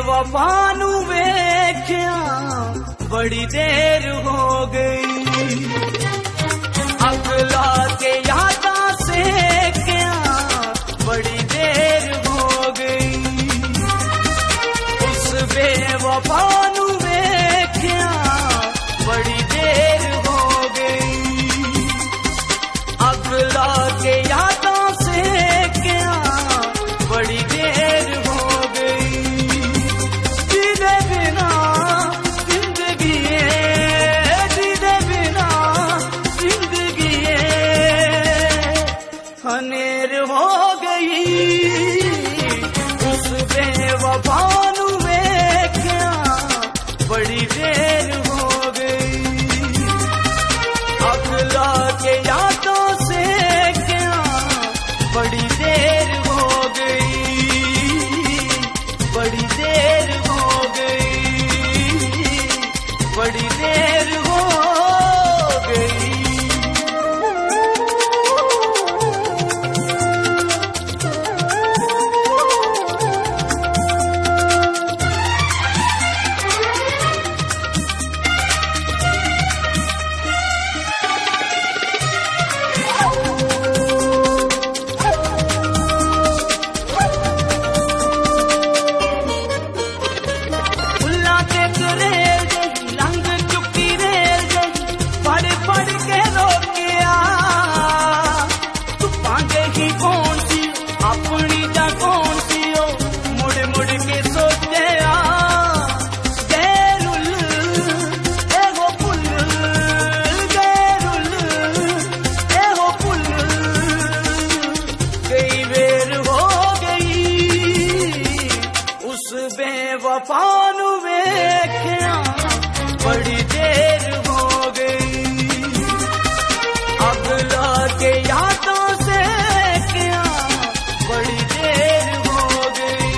बेवफा नू वेख्या बड़ी देर हो गई, अगला के यादा से क्या बड़ी देर हो गई। उस बेवफा नू वेख्या बड़ी देर हो गई, अगला के यादा से क्या बड़ी देर हो गई। तेरे बिना जिंदगी है, तेरे बिना जिंदगी है हनेर हो गई। उस बेवफा नू वेख्या बड़ी देर हो गई, अगला के यादों से क्या बड़ी देर हो गई, बड़ी देर हो गई, बड़ी देर हो गई। अपनी जा कौन सी हो मुड़ मुड़ के सोचे गैरुल एगो पुल, गैरुल एगो पुल कई बेर हो गई। उस बेवफा नू वेख्या बड़ी देर हो गई, अगला के यादों से क्या बड़ी देर हो गई,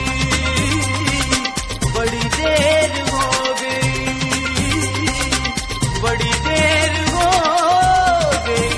बड़ी देर हो गई, बड़ी देर हो गई।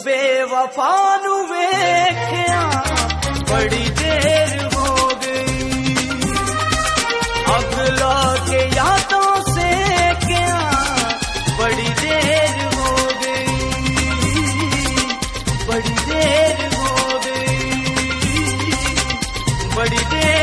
बेवफा नू वेख्या बड़ी देर हो गई, अगला के यादों से क्या बड़ी देर हो गई, बड़ी देर हो गई, बड़ी देर